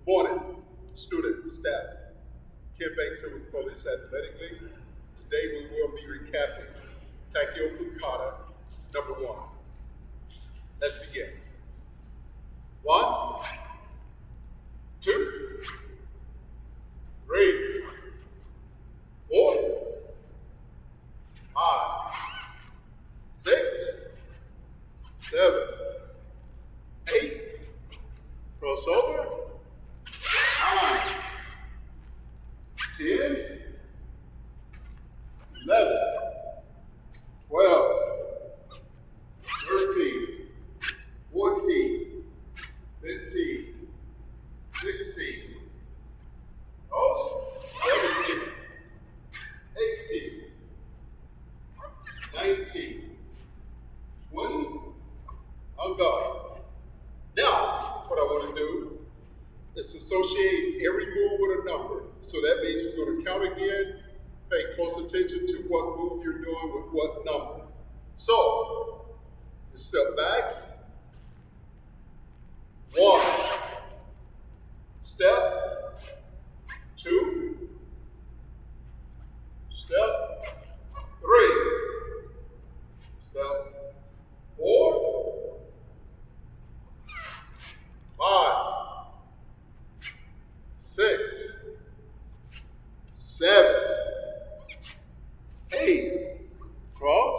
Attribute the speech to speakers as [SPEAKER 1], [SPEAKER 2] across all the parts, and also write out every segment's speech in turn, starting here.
[SPEAKER 1] Good morning, students, staff. Ken Banks here with Police Athletic League. Today we will be recapping Takeo Kata number 1. Let's begin. 1, 2, 3, 4, 5, 6, 7, 8, crossover, 9, 10, 11, 12, 13, 14, 15, 16, cross, 17, 18, 19, 20, on guard. Now, what I want to do is associate every move with a number. So that means we're going to count again, pay close attention to what move you're doing with what number. So, you step back. 1, step, 2, step, 3, step, 4, 5, 6, 7, 8, cross,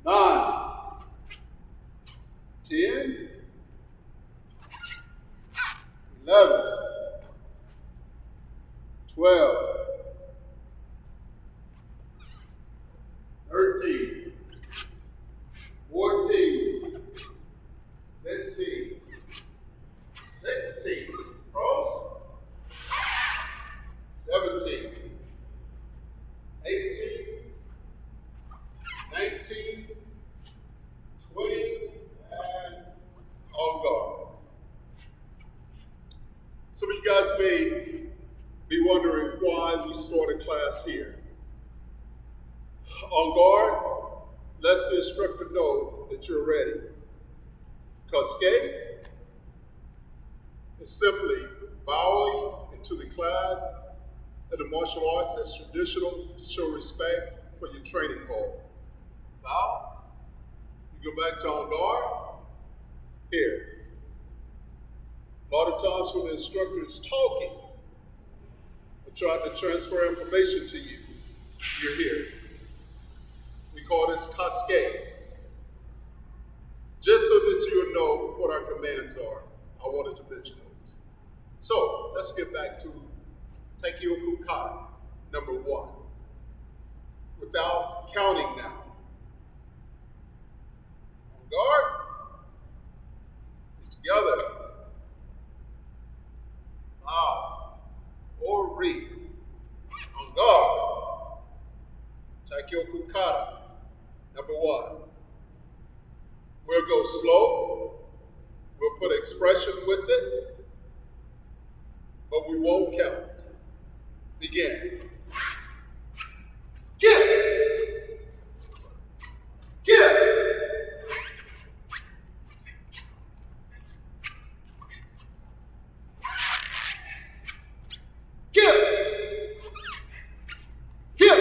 [SPEAKER 1] 9, 10, 11, 12, 13, 14, 15, 16, cross, 17, 18, 19, 20, and on guard. Some of you guys may be wondering why we started class here. On guard, let the instructor know that you're ready. Cascade is simply bowing into the class of the martial arts as traditional to show respect for your training hall. Bow. You go back to on guard. Here. A lot of times when the instructor is talking or trying to transfer information to you, you're here. We call this cascade. Just so that you'll know what our commands are, I wanted to mention those. So let's get back to Takeo Kata, number 1. Without counting now. On guard. Feet together. Bow. Or re. On guard. Takeo Kata, number 1. We'll go slow. We'll put expression with it. But we won't count. Begin. Give. Give. Give. Give.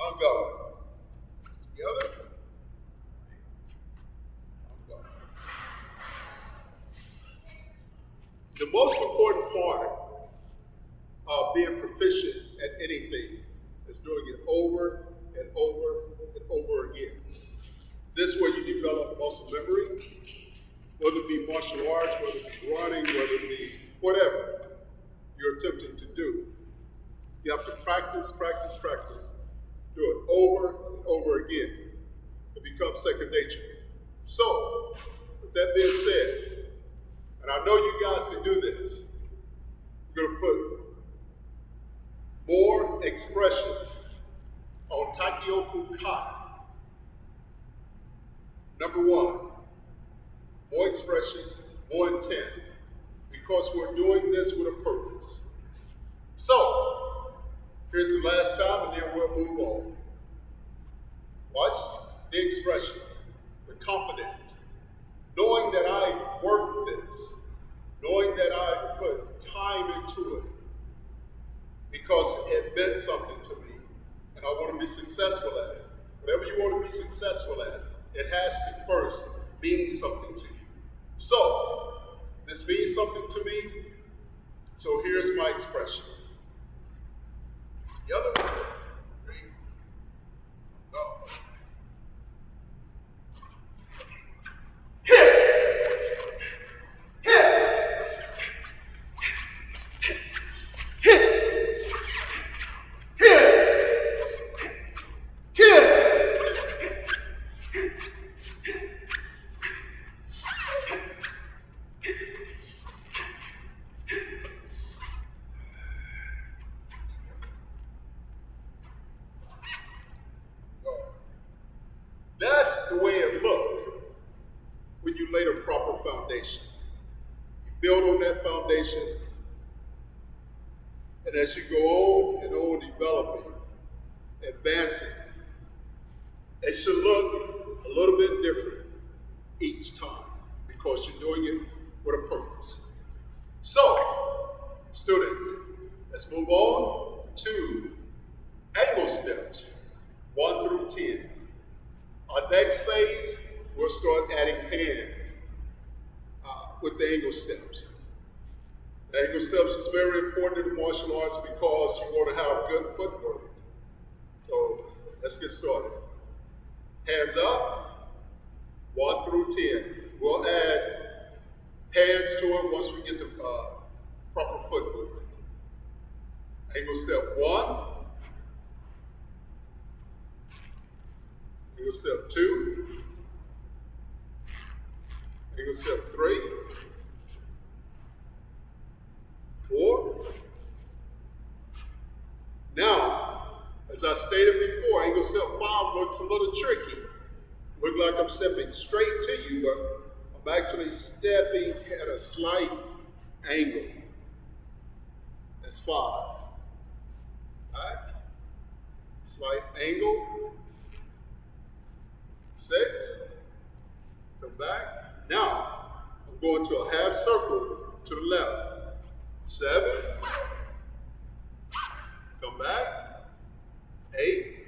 [SPEAKER 1] On guard. Together. On guard. The most important part of being proficient at anything is doing it over and over and over again. This is where you develop muscle memory, whether it be martial arts, whether it be running, whether it be whatever you're attempting to do. You have to practice, practice, practice. Do it over and over again. It becomes second nature. So, with that being said, and I know you guys can do this, we're going to put more expression on Takeo Kata. Number 1, more expression, more intent. because we're doing this with a purpose. So, here's the last time, and then we'll move on. Watch the expression, the confidence, knowing that I worked this, knowing that I put time into it, because it meant something to me, and I want to be successful at it. Whatever you want to be successful at, it has to first mean something to you. So, this means something to me, so here's my expression. Together. Go. That's the way it looked when you laid a proper foundation. You build on that foundation, and as you go on and on developing, advancing, it should look a little bit different each time because you're doing it with a purpose. So, students, let's move on to angle steps 1 through 10. Our next phase, we'll start adding hands with the angle steps. The angle steps is very important in the martial arts because you want to have good footwork. So let's get started. Hands up, 1 through 10. We'll add hands to it once we get the proper foot movement. Angle step 1. Angle step 2, angle step 3, 4. Now, as I stated before, angle step 5 looks a little tricky. Look like I'm stepping straight to you, but I'm actually stepping at a slight angle. That's 5. All right? Slight angle. 6, come back. Now, I'm going to a half circle to the left. 7, come back. 8,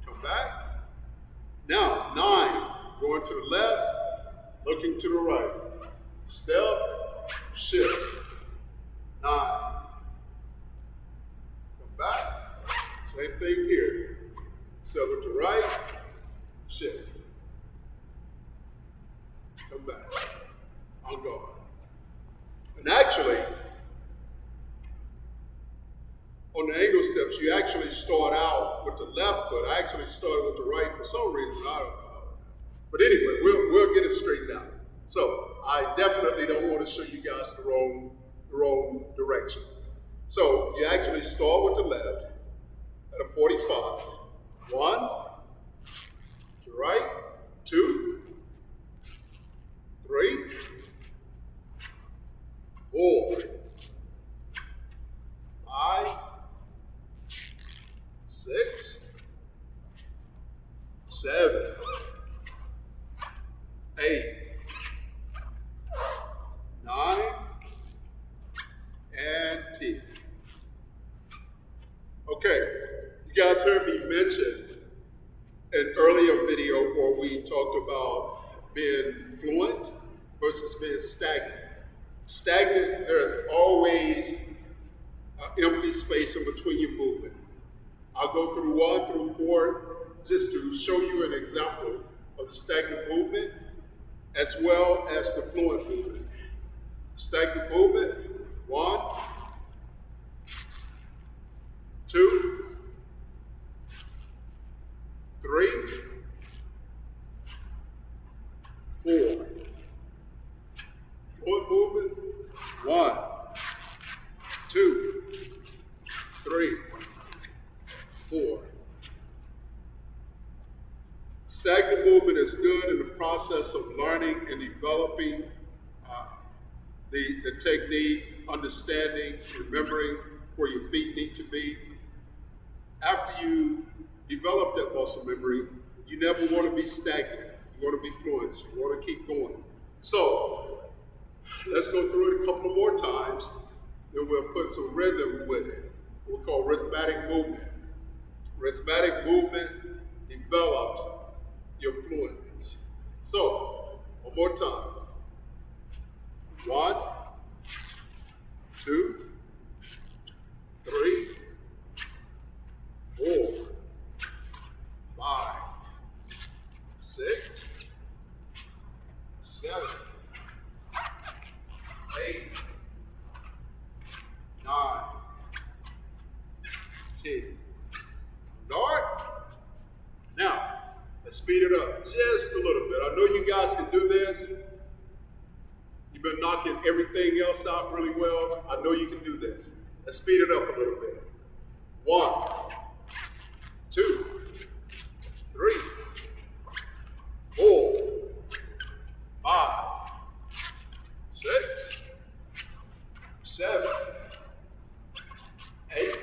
[SPEAKER 1] come back. Now, 9, going to the left, looking to the right. Step, shift. 9, come back. Same thing here. Step to the right, shift. Come back. On guard. And actually, on the angle steps, you actually start out with the left foot. I actually started with the right for some reason. I don't know. But anyway, we'll get it straightened out. So I definitely don't want to show you guys the wrong direction. So you actually start with the left at a 45. 1, to right, 2, 3, 4, 5, 6, 7, 8, 9, and 10. Okay. You guys heard me mention an earlier video where we talked about being fluent versus being stagnant. Stagnant, there's always empty space in between your movement. I'll go through 1 through 4 just to show you an example of the stagnant movement as well as the fluent movement. Stagnant movement, 1, 2, 3, 4. Fluid movement, 1, 2, 3, 4. Stagnant movement is good in the process of learning and developing the technique, understanding, remembering where your feet need to be. After you develop that muscle memory, you never want to be stagnant. You want to be fluent. You want to keep going. So let's go through it a couple of more times. Then we'll put some rhythm with it. What we call rhythmatic movement. Rhythmatic movement develops your fluentness. So, one more time. 1, 2, 3, 4, 5, 6, 7, 8, 9, 10. Start. Now, let's speed it up just a little bit. I know you guys can do this. You've been knocking everything else out really well. I know you can do this. Let's speed it up a little bit. 1, 2, 3, 4, 5, 6, 7, 8,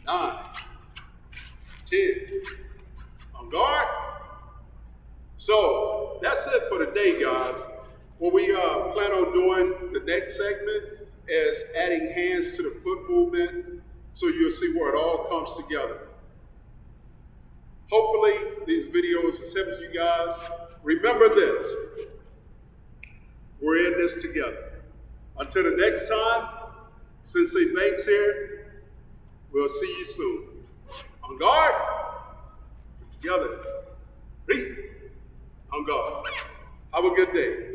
[SPEAKER 1] 9, 10. On guard. So that's it for today, guys. What we plan on doing the next segment is adding hands to the foot movement, so you'll see where it all comes together. Hopefully these videos is helping you guys. Remember this, we're in this together. Until the next time, Sensei Banks here. We'll see you soon. On guard, together. Read. On guard. Have a good day.